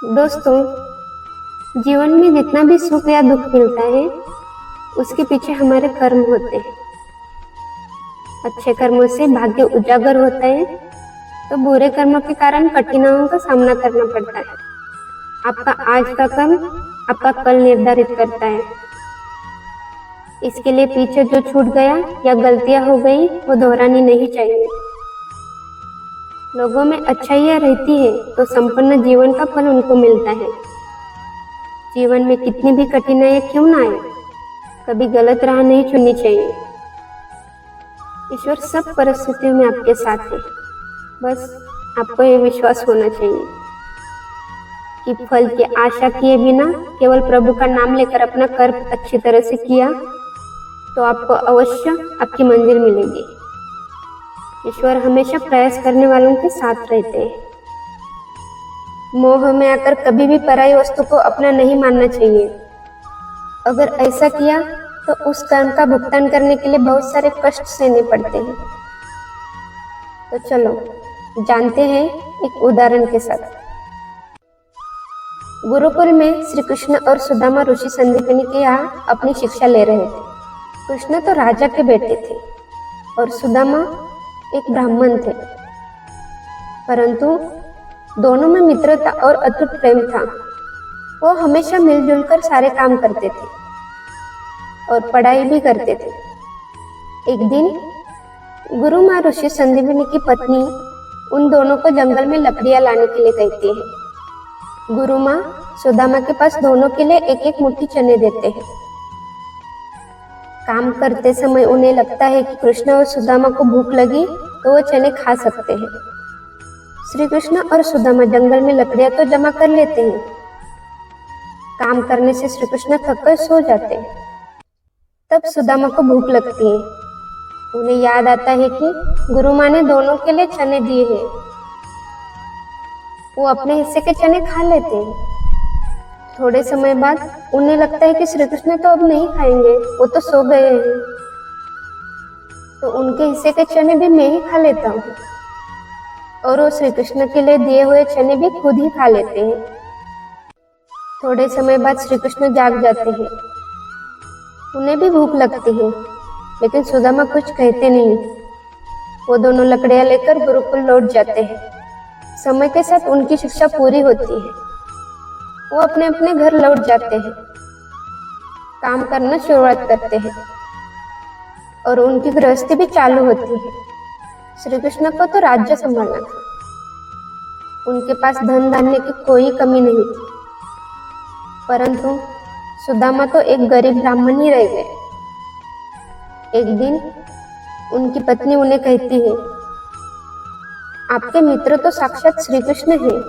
दोस्तों, जीवन में जितना भी सुख या दुख मिलता है उसके पीछे हमारे कर्म होते हैं। अच्छे कर्मों से भाग्य उजागर होता है तो बुरे कर्मों के कारण कठिनाइयों का सामना करना पड़ता है। आपका आज का कर्म आपका कल निर्धारित करता है। इसके लिए पीछे जो छूट गया या गलतियां हो गई वो दोहरानी नहीं चाहिए। लोगों में अच्छाइयाँ रहती है तो संपूर्ण जीवन का फल उनको मिलता है। जीवन में कितनी भी कठिनाइयाँ क्यों ना आए, कभी गलत राह नहीं चुननी चाहिए। ईश्वर सब परिस्थितियों में आपके साथ है, बस आपको ये विश्वास होना चाहिए कि फल की आशा किए बिना केवल प्रभु का नाम लेकर अपना कर्म अच्छी तरह से किया तो आपको अवश्य आपकी मंजिल मिलेगी। ईश्वर हमेशा प्रयास करने वालों के साथ रहते हैं। मोह में आकर कभी भी पराई वस्तु को अपना नहीं मानना चाहिए। अगर ऐसा किया तो उस कर्म का भुगतान करने के लिए बहुत सारे कष्ट सहने पड़ते हैं। तो चलो जानते हैं एक उदाहरण के साथ। गुरुकुल में श्री कृष्ण और सुदामा ऋषि संदीपनी के यहाँ अपनी शिक्षा ले रहे थे। कृष्ण तो राजा के बेटे थे और सुदामा एक ब्राह्मण थे, परंतु दोनों में मित्रता और अटूट प्रेम था। वो हमेशा मिलजुल कर सारे काम करते थे और पढ़ाई भी करते थे। एक दिन गुरु माँ ऋषि संदीपनी की पत्नी उन दोनों को जंगल में लकड़ियां लाने के लिए कहती है। गुरु माँ सुदामा के पास दोनों के लिए एक एक मुट्ठी चने देते हैं। काम करते समय उन्हें लगता है कि कृष्ण और सुदामा को भूख लगी तो वो चने खा सकते हैं। श्री कृष्ण और सुदामा जंगल में लकड़ियां तो जमा कर लेते हैं। काम करने से श्री कृष्ण थककर सो जाते हैं। तब सुदामा को भूख लगती है। उन्हें याद आता है कि गुरु माँ ने दोनों के लिए चने दिए हैं। वो अपने हिस्से के चने खा लेते हैं। थोड़े समय बाद उन्हें लगता है कि श्री कृष्ण तो अब नहीं खाएंगे, वो तो सो गए हैं, तो उनके हिस्से के चने भी मैं ही खा लेता हूँ। और वो श्री कृष्ण के लिए दिए हुए चने भी खुद ही खा लेते हैं। थोड़े समय बाद श्री कृष्ण जाग जाते हैं। उन्हें भी भूख लगती है, लेकिन सुदामा कुछ कहते नहीं। वो दोनों लकड़ियां लेकर गुरुकुल लौट जाते हैं। समय के साथ उनकी शिक्षा पूरी होती है। वो अपने अपने घर लौट जाते हैं, काम करना शुरुआत करते हैं और उनकी गृहस्थी भी चालू होती है। श्री कृष्ण को तो राज्य संभालना था। उनके पास धन धान्य की कोई कमी नहीं थी, परंतु सुदामा तो एक गरीब ब्राह्मण ही रह गए। एक दिन उनकी पत्नी उन्हें कहती है, आपके मित्र तो साक्षात श्री कृष्ण हैं,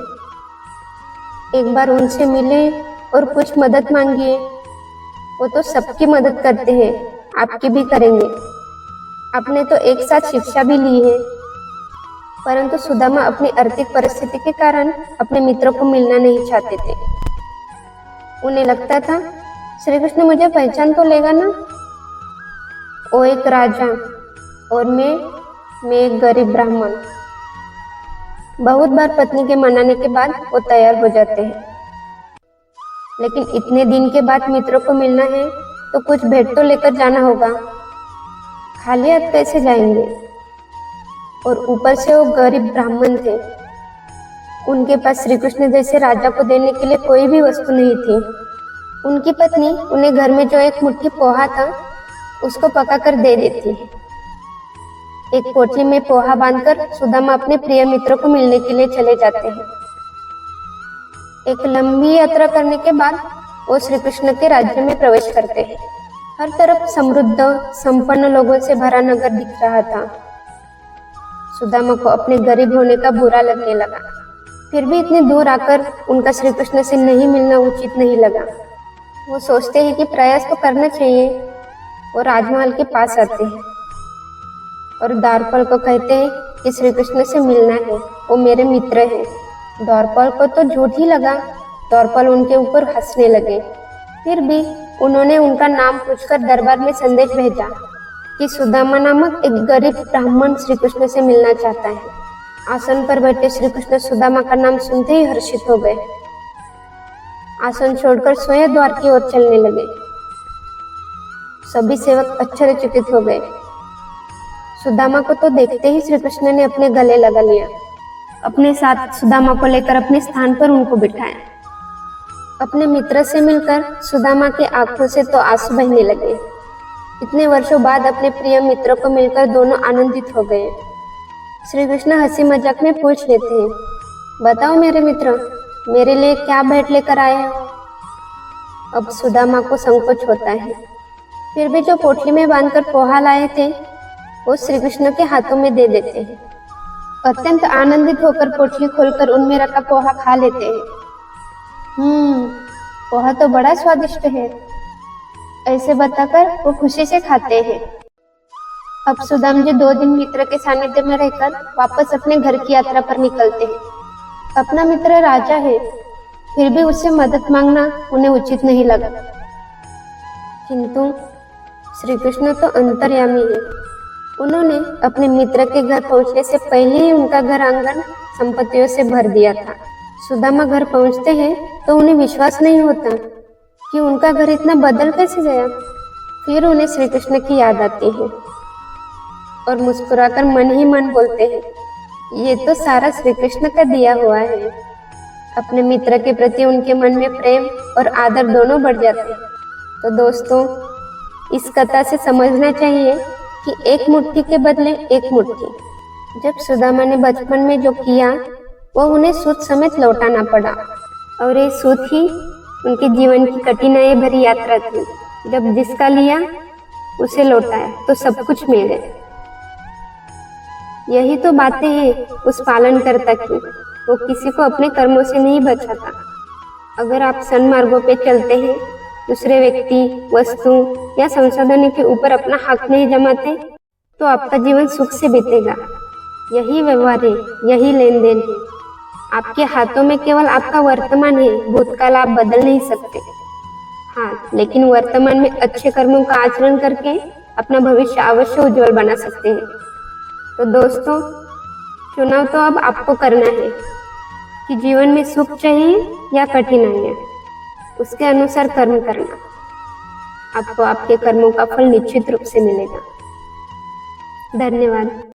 एक बार उनसे मिले और कुछ मदद मांगिए। वो तो सबकी मदद करते हैं, आपकी भी करेंगे। आपने तो एक साथ शिक्षा भी ली है। परंतु सुदामा अपनी आर्थिक परिस्थिति के कारण अपने मित्रों को मिलना नहीं चाहते थे। उन्हें लगता था श्री कृष्ण मुझे पहचान तो लेगा ना। वो एक राजा और मैं एक गरीब ब्राह्मण। बहुत बार पत्नी के मनाने के बाद वो तैयार हो जाते हैं, लेकिन इतने दिन के बाद मित्रों को मिलना है तो कुछ भेंट तो लेकर जाना होगा। खाली हाथ कैसे जाएंगे? और ऊपर से वो गरीब ब्राह्मण थे। उनके पास श्री कृष्ण जैसे राजा को देने के लिए कोई भी वस्तु नहीं थी। उनकी पत्नी उन्हें घर में जो एक मुट्ठी पोहा था उसको पकाकर दे देती है। एक पोटली में पोहा बांधकर सुदामा अपने प्रिय मित्रों को मिलने के लिए चले जाते हैं। एक लंबी यात्रा करने के बाद वो श्री कृष्ण के राज्य में प्रवेश करते हैं। हर तरफ समृद्ध संपन्न लोगों से भरा नगर दिख रहा था। सुदामा को अपने गरीब होने का बुरा लगने लगा। फिर भी इतनी दूर आकर उनका श्री कृष्ण से नहीं मिलना उचित नहीं लगा। वो सोचते हैं कि प्रयास तो करना चाहिए। वो राजमहल के पास आते हैं और द्वारपाल को कहते हैं कि श्री कृष्ण से मिलना है, वो मेरे मित्र हैं। द्वारपाल को तो झूठ ही लगा। द्वारपाल उनके ऊपर हंसने लगे। फिर भी उन्होंने उनका नाम पूछकर दरबार में संदेश भेजा कि सुदामा नामक एक गरीब ब्राह्मण श्री कृष्ण से मिलना चाहता है। आसन पर बैठे श्री कृष्ण सुदामा का नाम सुनते ही हर्षित हो गए। आसन छोड़कर स्वयं द्वार की ओर चलने लगे। सभी सेवक आश्चर्यचकित हो गए। सुदामा को तो देखते ही श्री कृष्ण ने अपने गले लगा लिया। अपने साथ सुदामा को लेकर अपने स्थान पर उनको बिठाया। अपने मित्र से मिलकर सुदामा की आंखों से तो आंसू बहने लगे। इतने वर्षों बाद अपने प्रिय मित्रों को मिलकर दोनों आनंदित हो गए। श्री कृष्ण हंसी मजाक में पूछ लेते हैं, बताओ मेरे मित्र, मेरे लिए क्या भेंट लेकर आए हो? अब सुदामा को संकोच होता है, फिर भी जो पोटली में बांधकर पोहा लाए थे वो श्री कृष्ण के हाथों में दे देते हैं। अत्यंत आनंदित होकर पोटली खोलकर उनमें रखा पोहा खा लेते हैं। पोहा तो बड़ा स्वादिष्ट है, ऐसे बताकर वो खुशी से खाते हैं। अब सुदाम जी 2 दिन मित्र के सानिध्य में रहकर वापस अपने घर की यात्रा पर निकलते हैं। अपना मित्र राजा है, फिर भी उससे मदद मांगना उन्हें उचित नहीं लगा। किंतु श्री कृष्ण तो अंतर्यामी है। उन्होंने अपने मित्र के घर पहुंचने से पहले ही उनका घर आंगन संपत्तियों से भर दिया था। सुदामा घर पहुंचते हैं तो उन्हें विश्वास नहीं होता कि उनका घर इतना बदल कैसे गया। फिर उन्हें श्री कृष्ण की याद आती है और मुस्कुराकर मन ही मन बोलते हैं, ये तो सारा श्री कृष्ण का दिया हुआ है। अपने मित्र के प्रति उनके मन में प्रेम और आदर दोनों बढ़ जाते हैं। तो दोस्तों, इस कथा से समझना चाहिए कि एक मुट्ठी के बदले एक मुट्ठी। जब सुदामा ने बचपन में जो किया वो उन्हें सूत समेत लौटाना पड़ा, और ये सूत ही उनके जीवन की कठिनाई भरी यात्रा थी। जब जिसका लिया उसे लौटाया तो सब कुछ मिल गया। यही तो बातें हैं उस पालनकर्ता की। वो किसी को अपने कर्मों से नहीं बचाता। अगर आप सन्मार्गों पे चलते हैं, दूसरे व्यक्ति, वस्तु या संसाधनों के ऊपर अपना हक नहीं जमाते, तो आपका जीवन सुख से बीतेगा। यही व्यवहार है, यही लेन देन है। आपके हाथों में केवल आपका वर्तमान है, भूतकाल आप बदल नहीं सकते। हाँ, लेकिन वर्तमान में अच्छे कर्मों का आचरण करके अपना भविष्य अवश्य उज्जवल बना सकते हैं। तो दोस्तों, चुनाव तो अब आपको करना है कि जीवन में सुख चाहिए या कठिनाइयाँ। उसके अनुसार कर्म करना। आपको आपके कर्मों का फल निश्चित रूप से मिलेगा। धन्यवाद।